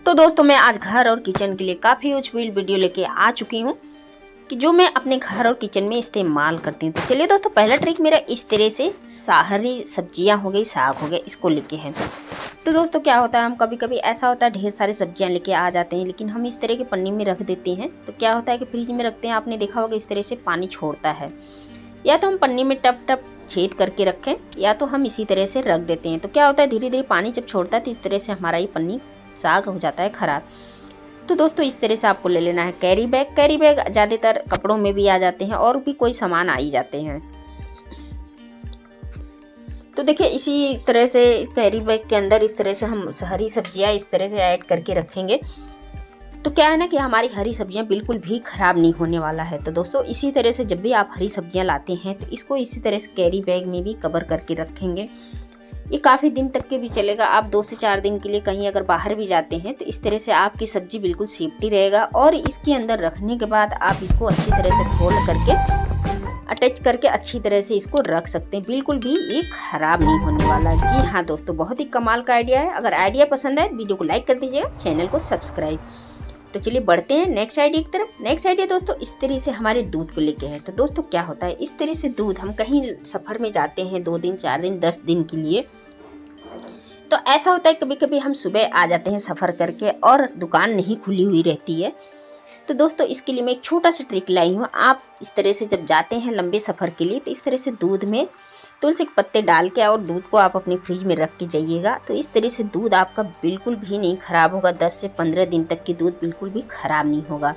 तो दोस्तों मैं आज घर और किचन के लिए काफ़ी यूजफुल वीडियो लेके आ चुकी हूँ कि जो मैं अपने घर और किचन में इस्तेमाल करती हूँ। तो चलिए दोस्तों, पहला ट्रिक मेरा इस तरह से हरी सब्जियाँ हो गई, साग हो गया, इसको लेके हैं। तो दोस्तों क्या होता है, हम कभी कभी ऐसा होता है ढेर सारी सब्जियाँ लेके आ जाते हैं, लेकिन हम इस तरह के पन्नी में रख देते हैं। तो क्या होता है कि फ्रिज में रखते हैं, आपने देखा होगा इस तरह से पानी छोड़ता है। या तो हम पन्नी में टप टप छेद करके रखें, या तो हम इसी तरह से रख देते हैं। तो क्या होता है, धीरे धीरे पानी जब छोड़ता है तो इस तरह से हमारा ये पन्नी साग हो जाता है खराब। तो दोस्तों इस तरह से आपको ले लेना है कैरी बैग। कैरी बैग ज़्यादातर कपड़ों में भी आ जाते हैं और भी कोई सामान आ ही जाते हैं। तो देखिए इसी तरह से कैरी बैग के अंदर इस तरह से हम हरी सब्जियां इस तरह से ऐड करके रखेंगे। तो क्या है ना कि हमारी हरी सब्जियां बिल्कुल भी ख़राब नहीं होने वाला है। तो दोस्तों इसी तरह से जब भी आप हरी सब्जियां लाते हैं तो इसको इसी तरह से कैरी बैग में भी कवर करके रखेंगे। ये काफ़ी दिन तक के भी चलेगा। आप 2 से 4 दिन के लिए कहीं अगर बाहर भी जाते हैं तो इस तरह से आपकी सब्जी बिल्कुल सेफ्टी रहेगा। और इसके अंदर रखने के बाद आप इसको अच्छी तरह से खोल करके अटैच करके अच्छी तरह से इसको रख सकते हैं, बिल्कुल भी ये ख़राब नहीं होने वाला। जी हाँ दोस्तों, बहुत ही कमाल का आइडिया है। अगर आइडिया पसंद आए वीडियो को लाइक कर दीजिएगा, चैनल को सब्सक्राइब। तो चलिए बढ़ते हैं नेक्स्ट आइडिया की तरफ। नेक्स्ट आइडिया दोस्तों इस तरह से हमारे दूध को लेके है। तो दोस्तों क्या होता है, इस तरह से दूध हम कहीं सफ़र में जाते हैं 2 दिन 4 दिन 10 दिन के लिए। तो ऐसा होता है कभी कभी हम सुबह आ जाते हैं सफ़र करके और दुकान नहीं खुली हुई रहती है। तो दोस्तों इसके लिए मैं एक छोटा सा ट्रिक लाई हूँ। आप इस तरह से जब जाते हैं लंबे सफ़र के लिए तो इस तरह से दूध में तुलसी के पत्ते डाल के और दूध को आप अपने फ्रिज में रख के जाइएगा। तो इस तरह से दूध आपका बिल्कुल भी नहीं ख़राब होगा। 10 से 15 दिन तक की दूध बिल्कुल भी ख़राब नहीं होगा।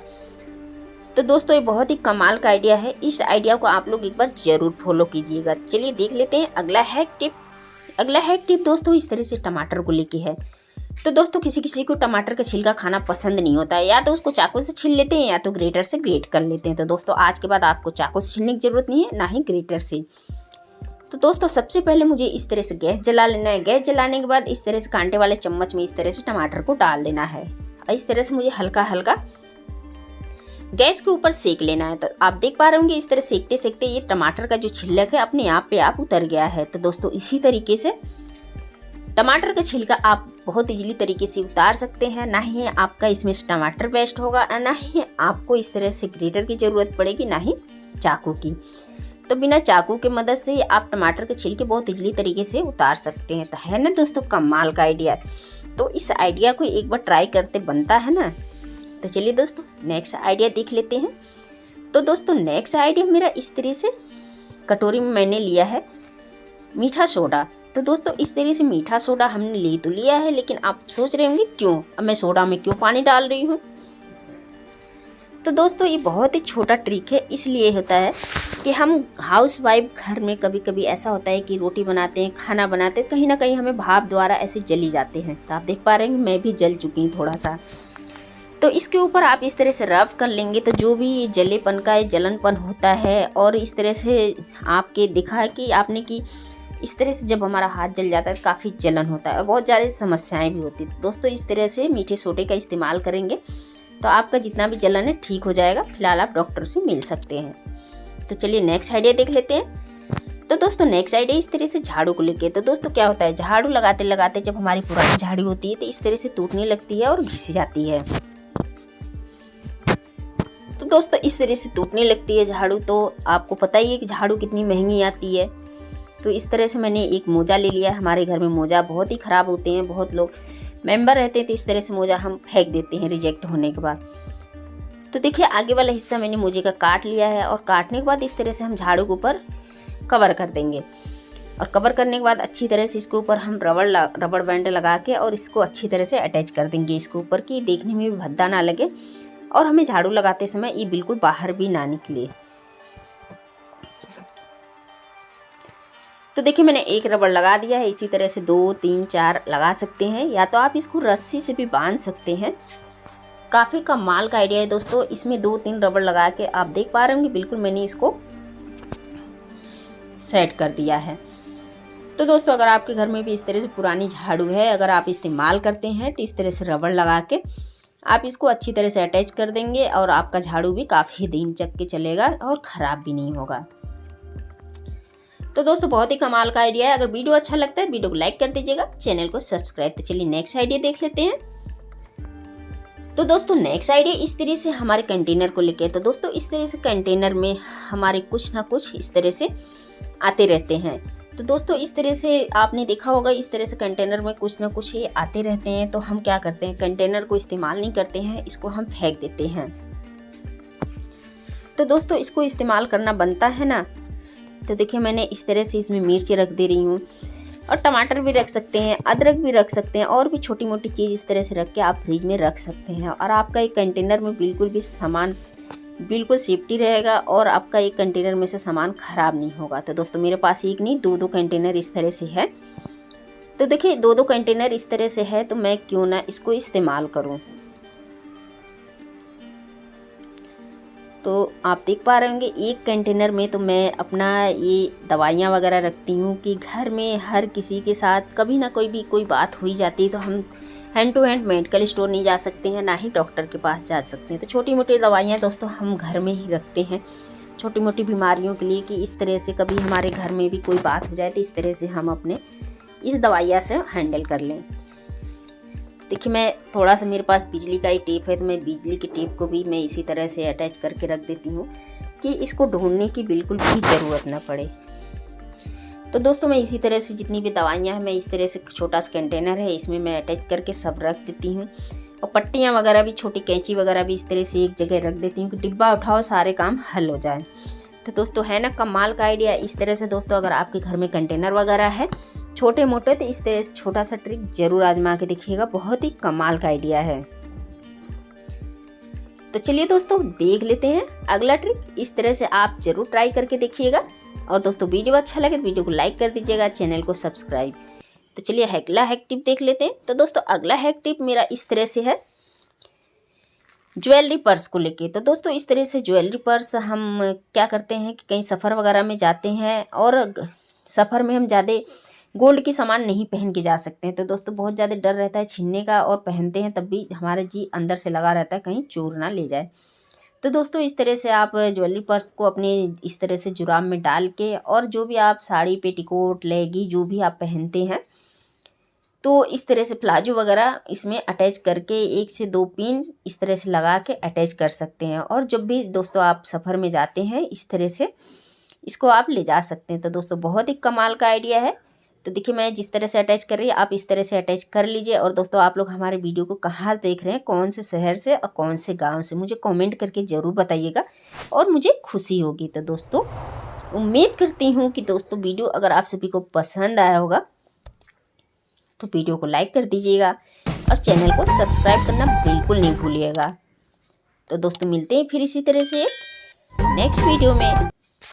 तो दोस्तों ये बहुत ही कमाल का आइडिया है। इस आइडिया को आप लोग एक बार ज़रूर फॉलो कीजिएगा। चलिए देख लेते हैं अगला हैक टिप। अगला हैक टिप दोस्तों इस तरह से टमाटर को लेके है। तो दोस्तों किसी किसी को टमाटर का छिलका खाना पसंद नहीं होता है, या तो उसको चाकू से छील लेते हैं या तो ग्रेटर से ग्रेट कर लेते हैं। तो दोस्तों आज के बाद आपको चाकू से छीलने की ज़रूरत नहीं है, ना ही ग्रेटर से। तो दोस्तों सबसे पहले मुझे इस तरह से गैस जला लेना है। गैस जलाने के बाद इस तरह से कांटे वाले चम्मच में इस तरह से टमाटर को डाल देना है। और इस तरह से मुझे हल्का हल्का गैस के ऊपर सेक लेना है। तो आप देख पा रहे होंगे इस तरह सेकते सेकते ये टमाटर का जो छिलक है अपने आप पे आप उतर गया है। तो दोस्तों इसी तरीके से टमाटर का छिलका आप बहुत इजीली तरीके से उतार सकते हैं। ना ही आपका इसमें टमाटर वेस्ट होगा, ना ही आपको इस तरह से ग्रेटर की ज़रूरत पड़ेगी, ना ही चाकू की। तो बिना चाकू की मदद से आप टमाटर के छिलके बहुत इजीली तरीके से उतार सकते हैं। तो है ना दोस्तों कमाल का आइडिया। तो इस आइडिया को एक बार ट्राई करते बनता है ना। तो चलिए दोस्तों नेक्स्ट आइडिया देख लेते हैं। तो दोस्तों नेक्स्ट आइडिया मेरा इस तरह से कटोरी में मैंने लिया है मीठा सोडा। तो दोस्तों इस तरह से मीठा सोडा हमने ले तो लिया है, लेकिन आप सोच रहे होंगे क्यों अब मैं सोडा में क्यों पानी डाल रही हूँ। तो दोस्तों ये बहुत ही छोटा ट्रिक है। इसलिए होता है कि हम हाउस वाइफ घर में कभी कभी ऐसा होता है कि रोटी बनाते हैं, खाना बनाते हैं, कहीं ना कहीं हमें भाप द्वारा ऐसे जली जाते हैं। तो आप देख पा रहे हैं मैं भी जल चुकी हूँ थोड़ा सा। तो इसके ऊपर आप इस तरह से रब कर लेंगे तो जो भी जलेपन का जलनपन होता है, और इस तरह से आपके दिखा है कि आपने कि इस तरह से जब हमारा हाथ जल जाता है तो काफ़ी जलन होता है और बहुत ज़्यादा समस्याएं भी होती हैं। दोस्तों इस तरह से मीठे सोडे का इस्तेमाल करेंगे तो आपका जितना भी जलन है ठीक हो जाएगा। फिलहाल आप डॉक्टर से मिल सकते हैं। तो चलिए नेक्स्ट आइडिया देख लेते हैं। तो दोस्तों नेक्स्ट आइडिया इस तरह से झाड़ू को लेके। तो दोस्तों क्या होता है, झाड़ू लगाते लगाते जब हमारी पुरानी झाड़ू होती है तो इस तरह से टूटने लगती है और घिस जाती है। तो दोस्तों इस तरह से टूटने लगती है झाड़ू। तो आपको पता ही है कि झाड़ू कितनी महंगी आती है। तो इस तरह से मैंने एक मोजा ले लिया। हमारे घर में मोजा बहुत ही ख़राब होते हैं, बहुत लोग मेंबर रहते हैं तो इस तरह से मोजा हम फेंक देते हैं रिजेक्ट होने के बाद। तो देखिए आगे वाला हिस्सा मैंने मोजे का काट लिया है, और काटने के बाद इस तरह से हम झाड़ू के ऊपर कवर कर देंगे। और कवर करने के बाद अच्छी तरह से इसके ऊपर हम रबड़ बैंड लगा के और इसको अच्छी तरह से अटैच कर देंगे इसके ऊपर, कि देखने में भी भद्दा ना लगे और हमें झाड़ू लगाते समय ये बिल्कुल बाहर भी ना निकले। तो देखिए मैंने एक रबड़ लगा दिया है। इसी तरह से 2 3 4 लगा सकते हैं, या तो आप इसको रस्सी से भी बांध सकते हैं। काफ़ी कमाल का आइडिया है दोस्तों। इसमें 2 3 रबड़ लगा के आप देख पा रहे होंगे बिल्कुल मैंने इसको सेट कर दिया है। तो दोस्तों अगर आपके घर में भी इस तरह से पुरानी झाड़ू है, अगर आप इस्तेमाल करते हैं तो इस तरह से रबड़ लगा के आप इसको अच्छी तरह से अटैच कर देंगे और आपका झाड़ू भी काफ़ी दिन तक के चलेगा और ख़राब भी नहीं होगा। तो दोस्तों बहुत ही कमाल का आइडिया है। अगर वीडियो अच्छा लगता है वीडियो को लाइक कर दीजिएगा, चैनल को सब्सक्राइब। तो चलिए नेक्स्ट आइडिया देख लेते हैं। तो दोस्तों नेक्स्ट आइडिया इस तरह से हमारे कंटेनर को लेके, तो दोस्तों इस तरह से कंटेनर में हमारे कुछ ना कुछ इस तरह से आते रहते हैं। तो दोस्तों इस तरह से आपने देखा होगा, इस तरह से कंटेनर में कुछ ना कुछ ये आते रहते हैं। तो हम क्या करते हैं, कंटेनर को इस्तेमाल नहीं करते हैं, इसको हम फेंक देते हैं। तो दोस्तों इसको इस्तेमाल करना बनता है ना। तो देखिए मैंने इस तरह से इसमें मिर्च रख दे रही हूँ, और टमाटर भी रख सकते हैं, अदरक भी रख सकते हैं, और भी छोटी मोटी चीज़ इस तरह से रख के आप फ्रिज में रख सकते हैं। और आपका एक कंटेनर में बिल्कुल भी सामान बिल्कुल सेफ्टी रहेगा, और आपका एक कंटेनर में से सामान ख़राब नहीं होगा। तो दोस्तों मेरे पास एक नहीं, दो कंटेनर इस तरह से है। तो देखिए दो कंटेनर इस तरह से है, तो मैं क्यों ना इसको इस्तेमाल करूं। तो आप देख पा रहे होंगे एक कंटेनर में तो मैं अपना ये दवाइयाँ वगैरह रखती हूँ कि घर में हर किसी के साथ कभी ना कोई बात हुई जाती है, तो हम hand to hand medical store नहीं जा सकते हैं, ना ही डॉक्टर के पास जा सकते हैं। तो छोटी मोटी दवाइयाँ दोस्तों हम घर में ही रखते हैं, छोटी मोटी बीमारियों के लिए, कि इस तरह से कभी हमारे घर में भी कोई बात हो जाए तो इस तरह से हम अपने इस दवाइयाँ से हैंडल कर लें। देखिए मैं थोड़ा सा मेरे पास बिजली का ही टेप है, तो मैं बिजली के टेप को भी मैं इसी तरह से अटैच करके रख देती हूँ कि इसको ढूंढने की बिल्कुल भी ज़रूरत ना पड़े। तो दोस्तों मैं इसी तरह से जितनी भी दवाइयाँ हैं, मैं इस तरह से छोटा सा कंटेनर है, इसमें मैं अटैच करके सब रख देती हूँ। और पट्टियाँ वगैरह भी, छोटी कैंची वगैरह भी इस तरह से एक जगह रख देती हूँ कि डिब्बा उठाओ सारे काम हल हो जाए। तो दोस्तों है ना कमाल का आइडिया। इस तरह से दोस्तों अगर आपके घर में कंटेनर वगैरह है छोटे मोटे, तो इस तरह से छोटा सा ट्रिक जरूर आजमा के देखिएगा, बहुत ही कमाल का आइडिया है। तो चलिए दोस्तों देख लेते हैं अगला ट्रिक। इस तरह से आप जरूर ट्राई करके देखिएगा। और दोस्तों वीडियो अच्छा लगे तो वीडियो को लाइक कर दीजिएगा, चैनल को सब्सक्राइब। तो चलिए अगला हैक टिप देख लेते हैं। तो दोस्तों अगला हैक टिप मेरा इस तरह से है, ज्वेलरी पर्स को लेके। तो दोस्तों इस तरह से ज्वेलरी पर्स हम क्या करते हैं कि कहीं सफ़र वगैरह में जाते हैं, और सफ़र में हम ज़्यादा गोल्ड की सामान नहीं पहन के जा सकते हैं। तो दोस्तों बहुत ज़्यादा डर रहता है छीनने का, और पहनते हैं तब भी हमारा जी अंदर से लगा रहता है कहीं चोर ना ले जाए। तो दोस्तों इस तरह से आप ज्वेलरी पर्स को अपने इस तरह से जुराब में डाल के, और जो भी आप साड़ी पेटीकोट लेगी जो भी आप पहनते हैं, तो इस तरह से प्लाजो वगैरह इसमें अटैच करके 1 से 2 पिन इस तरह से लगा के अटैच कर सकते हैं। और जब भी दोस्तों आप सफ़र में जाते हैं इस तरह से इसको आप ले जा सकते हैं। तो दोस्तों बहुत ही कमाल का आइडिया है। तो देखिए मैं जिस तरह से अटैच कर रही है, आप इस तरह से अटैच कर लीजिए। और दोस्तों आप लोग हमारे वीडियो को कहाँ देख रहे हैं, कौन से शहर से और कौन से गांव से, मुझे कमेंट करके ज़रूर बताइएगा, और मुझे खुशी होगी। तो दोस्तों उम्मीद करती हूँ कि दोस्तों वीडियो अगर आप सभी को पसंद आया होगा तो वीडियो को लाइक कर दीजिएगा, और चैनल को सब्सक्राइब करना बिल्कुल नहीं भूलिएगा। तो दोस्तों मिलते हैं फिर इसी तरह से नेक्स्ट वीडियो में।